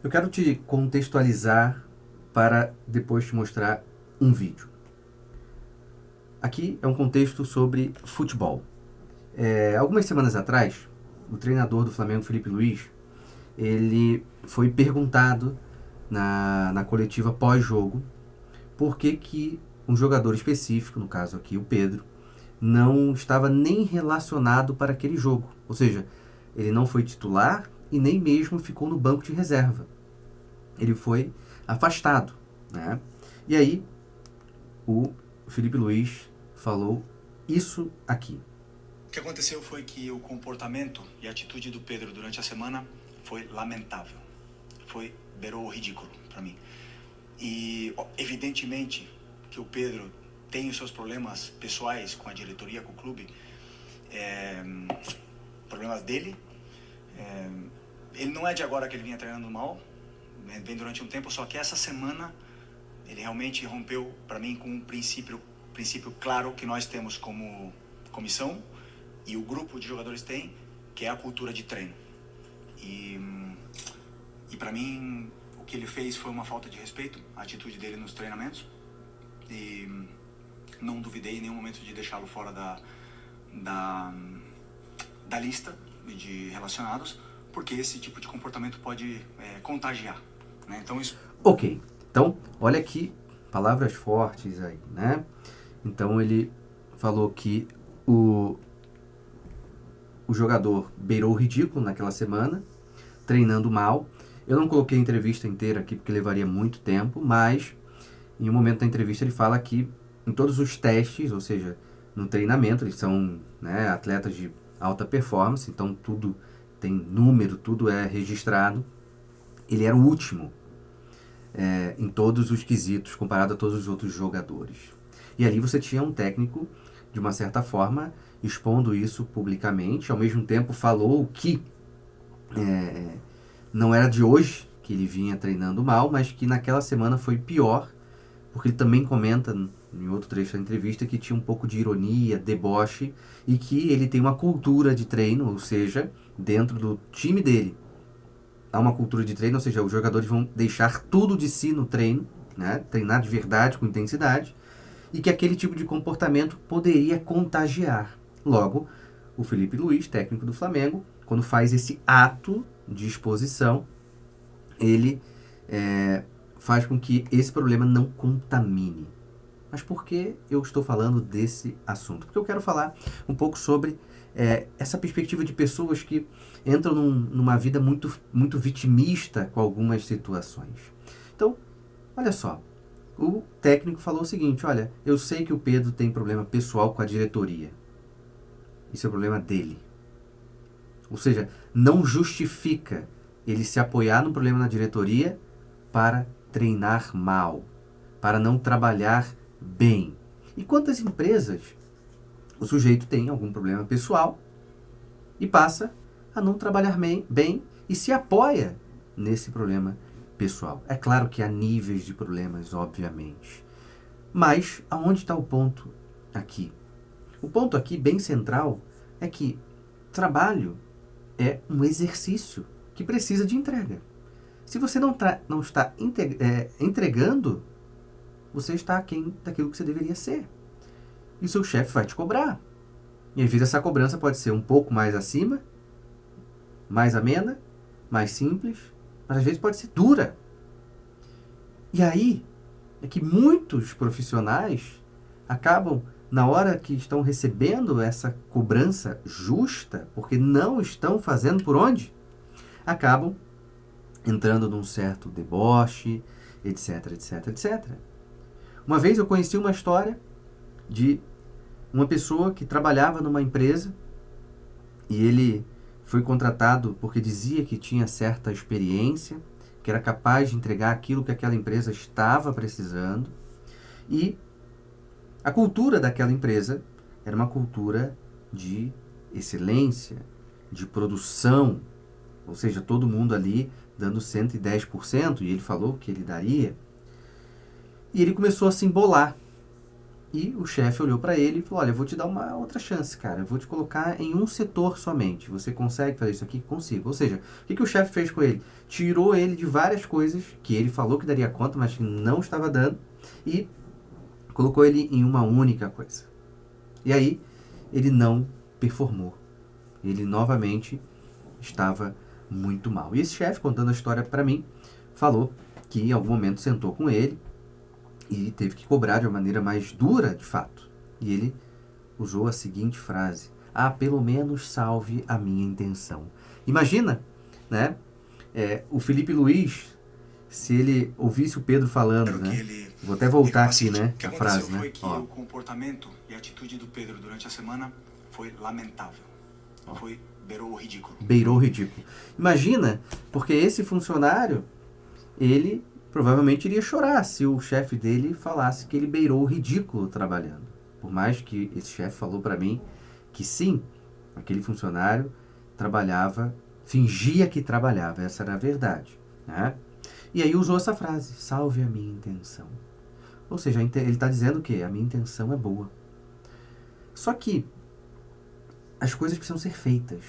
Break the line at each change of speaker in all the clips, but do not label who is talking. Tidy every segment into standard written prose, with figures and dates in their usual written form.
Eu quero te contextualizar para depois te mostrar um vídeo. Aqui é um contexto sobre futebol. Algumas semanas atrás, o treinador do Flamengo, Felipe Luiz, ele foi perguntado na coletiva pós-jogo por que um jogador específico, no caso aqui o Pedro, não estava nem relacionado para aquele jogo. Ou seja, ele não foi titular e nem mesmo ficou no banco de reserva. Ele foi afastado, né? E aí o Felipe Luiz falou isso aqui.
O que aconteceu foi que o comportamento e a atitude do Pedro durante a semana foi lamentável. Beirou o ridículo para mim. E evidentemente que o Pedro tem os seus problemas pessoais com a diretoria, com o clube, problemas dele. Ele não é de agora que ele vinha treinando mal, vem durante um tempo, só que essa semana ele realmente rompeu para mim com um princípio claro que nós temos como comissão e o grupo de jogadores tem, que é a cultura de treino. E para mim o que ele fez foi uma falta de respeito, a atitude dele nos treinamentos, e não duvidei em nenhum momento de deixá-lo fora da lista de relacionados, porque esse tipo de comportamento pode contagiar, né? Então isso...
Ok, então olha aqui, palavras fortes aí, né? Então ele falou que o jogador beirou o ridículo naquela semana, treinando mal. Eu não coloquei a entrevista inteira aqui porque levaria muito tempo, mas em um momento da entrevista ele fala que em todos os testes, ou seja, no treinamento, eles são, né, atletas de alta performance, então tudo tem número, tudo é registrado. Ele era o último em todos os quesitos, comparado a todos os outros jogadores. E ali você tinha um técnico, de uma certa forma, expondo isso publicamente, ao mesmo tempo falou que não era de hoje que ele vinha treinando mal, mas que naquela semana foi pior, porque ele também comenta em outro trecho da entrevista que tinha um pouco de ironia, deboche, e que ele tem uma cultura de treino, ou seja, dentro do time dele há uma cultura de treino, ou seja, os jogadores vão deixar tudo de si no treino, né? Treinar de verdade, com intensidade, e que aquele tipo de comportamento poderia contagiar. Logo, o Felipe Luiz, técnico do Flamengo, quando faz esse ato de exposição, ele faz com que esse problema não contamine. Mas por que eu estou falando desse assunto? Porque eu quero falar um pouco sobre essa perspectiva de pessoas que entram numa vida muito vitimista com algumas situações. Então, olha só, o técnico falou o seguinte: olha, eu sei que o Pedro tem problema pessoal com a diretoria. Isso é problema dele. Ou seja, não justifica ele se apoiar no problema na diretoria para treinar mal, para não trabalhar bem. E quantas empresas o sujeito tem algum problema pessoal e passa a não trabalhar bem e se apoia nesse problema pessoal. É claro que há níveis de problemas, obviamente. Mas aonde está o ponto aqui? O ponto aqui, bem central, é que trabalho é um exercício que precisa de entrega. Se você não está entregando, você está aquém daquilo que você deveria ser. E o seu chefe vai te cobrar. E às vezes essa cobrança pode ser um pouco mais acima, mais amena, mais simples, mas às vezes pode ser dura. E aí é que muitos profissionais acabam, na hora que estão recebendo essa cobrança justa, porque não estão fazendo por onde, acabam entrando num certo deboche, etc, etc, etc. Uma vez eu conheci uma história de uma pessoa que trabalhava numa empresa e ele foi contratado porque dizia que tinha certa experiência, que era capaz de entregar aquilo que aquela empresa estava precisando, e a cultura daquela empresa era uma cultura de excelência, de produção, ou seja, todo mundo ali dando 110%, e ele falou que ele daria. E ele começou a se embolar. E o chefe olhou para ele e falou, olha, eu vou te dar uma outra chance, cara. Eu vou te colocar em um setor somente. Você consegue fazer isso aqui? Consigo. Ou seja, o que o chefe fez com ele? Tirou ele de várias coisas que ele falou que daria conta, mas que não estava dando, e colocou ele em uma única coisa. E aí, ele não performou. Ele novamente estava muito mal. E esse chefe, contando a história para mim, falou que em algum momento sentou com ele e teve que cobrar de uma maneira mais dura, de fato. E ele usou a seguinte frase: ah, pelo menos salve a minha intenção. Imagina, né? O Felipe Luiz, se ele ouvisse o Pedro falando, né? Vou até voltar aqui, né? A frase, né?
O que aconteceu foi que o comportamento e a atitude do Pedro durante a semana foi lamentável. Beirou o ridículo.
Beirou o ridículo. Imagina, porque esse funcionário, ele provavelmente iria chorar se o chefe dele falasse que ele beirou o ridículo trabalhando. Por mais que esse chefe falou para mim que sim, aquele funcionário trabalhava, fingia que trabalhava, essa era a verdade, né? E aí usou essa frase: salve a minha intenção. Ou seja, ele está dizendo que a minha intenção é boa. Só que as coisas precisam ser feitas.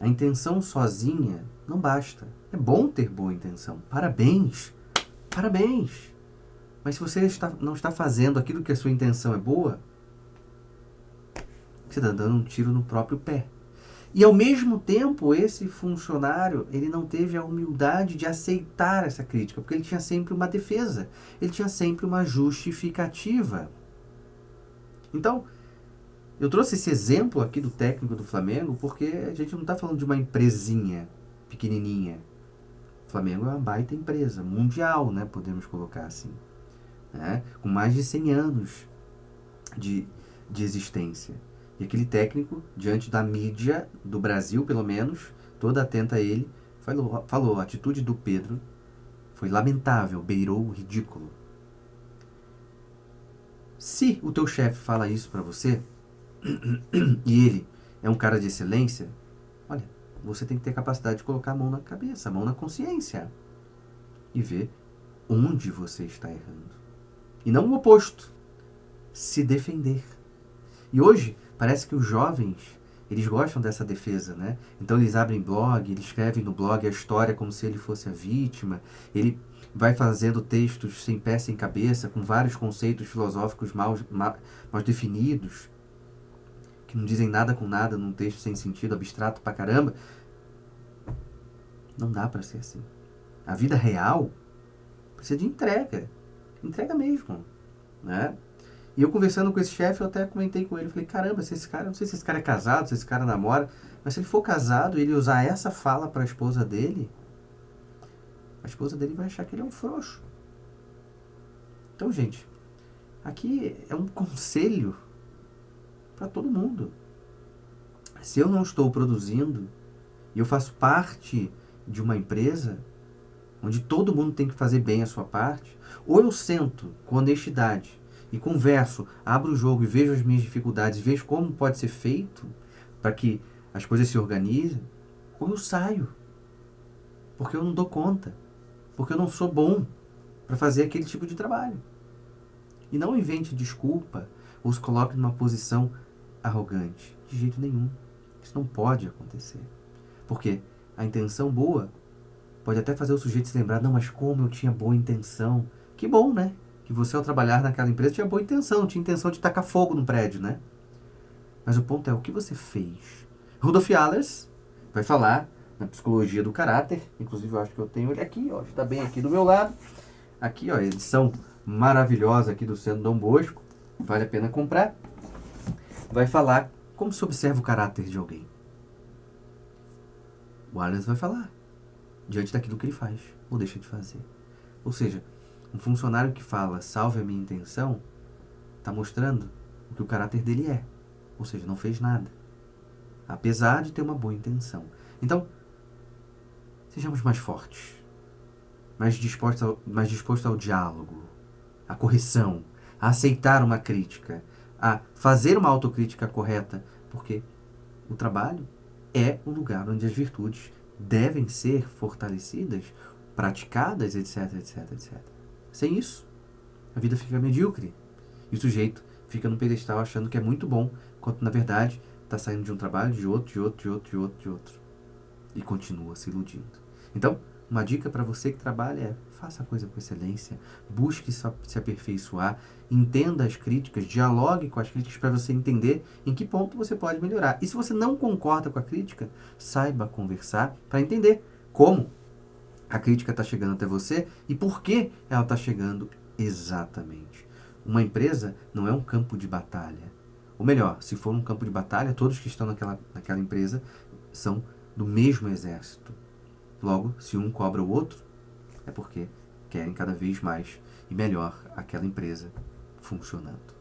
A intenção sozinha não basta. É bom ter boa intenção. Parabéns. Parabéns. Mas se você não está fazendo aquilo que a sua intenção é boa, você está dando um tiro no próprio pé. E ao mesmo tempo, esse funcionário, ele não teve a humildade de aceitar essa crítica, porque ele tinha sempre uma defesa. Ele tinha sempre uma justificativa. Então, eu trouxe esse exemplo aqui do técnico do Flamengo porque a gente não está falando de uma empresinha pequenininha. O Flamengo é uma baita empresa, mundial, né? Podemos colocar assim. Né? Com mais de 100 anos de existência. E aquele técnico, diante da mídia do Brasil, pelo menos, toda atenta a ele, falou, a atitude do Pedro foi lamentável, beirou o ridículo. Se o teu chefe fala isso para você, e ele é um cara de excelência, olha, você tem que ter capacidade de colocar a mão na cabeça, a mão na consciência e ver onde você está errando. E não o oposto, se defender. E hoje, parece que os jovens, eles gostam dessa defesa, né? Então eles abrem blog, eles escrevem no blog a história como se ele fosse a vítima, ele vai fazendo textos sem pé, sem cabeça, com vários conceitos filosóficos mal definidos, que não dizem nada com nada, num texto sem sentido, abstrato pra caramba. Não dá pra ser assim. A vida real precisa de entrega. Entrega mesmo, né? E eu conversando com esse chefe, eu até comentei com ele, eu falei, caramba, se esse cara, não sei se esse cara é casado, se esse cara namora, mas se ele for casado e ele usar essa fala pra esposa dele, a esposa dele vai achar que ele é um frouxo. Então, gente, aqui é um conselho para todo mundo. Se eu não estou produzindo e eu faço parte de uma empresa onde todo mundo tem que fazer bem a sua parte, ou eu sento com honestidade e converso, abro o jogo e vejo as minhas dificuldades, vejo como pode ser feito para que as coisas se organizem, ou eu saio, porque eu não dou conta, porque eu não sou bom para fazer aquele tipo de trabalho. E não invente desculpa ou se coloque numa posição arrogante. De jeito nenhum. Isso não pode acontecer. Porque a intenção boa pode até fazer o sujeito se lembrar, não, mas como eu tinha boa intenção. Que bom, né? Que você, ao trabalhar naquela empresa, tinha boa intenção. Tinha intenção de tacar fogo no prédio, né? Mas o ponto é, o que você fez? Rudolf Allers vai falar na psicologia do caráter. Inclusive, eu acho que eu tenho ele aqui, ó. Está bem aqui do meu lado. Aqui, ó, a edição maravilhosa aqui do Centro Dom Bosco. Vale a pena comprar. Vai falar como se observa o caráter de alguém. O Allers vai falar diante daquilo que ele faz ou deixa de fazer. Ou seja, um funcionário que fala salve a minha intenção está mostrando o que o caráter dele é. Ou seja, não fez nada. Apesar de ter uma boa intenção. Então, sejamos mais fortes. Mais dispostos ao diálogo, à correção, a aceitar uma crítica, a fazer uma autocrítica correta, porque o trabalho é o lugar onde as virtudes devem ser fortalecidas, praticadas, etc, etc, etc. Sem isso, a vida fica medíocre. E o sujeito fica no pedestal achando que é muito bom, enquanto na verdade está saindo de um trabalho, de outro, de outro, de outro, de outro, de outro. E continua se iludindo. Então, uma dica para você que trabalha é: faça a coisa com excelência, busque se aperfeiçoar, entenda as críticas, dialogue com as críticas para você entender em que ponto você pode melhorar. E se você não concorda com a crítica, saiba conversar para entender como a crítica está chegando até você e por que ela está chegando exatamente. Uma empresa não é um campo de batalha. Ou melhor, se for um campo de batalha, todos que estão naquela empresa são do mesmo exército. Logo, se um cobra o outro, é porque querem cada vez mais e melhor aquela empresa funcionando.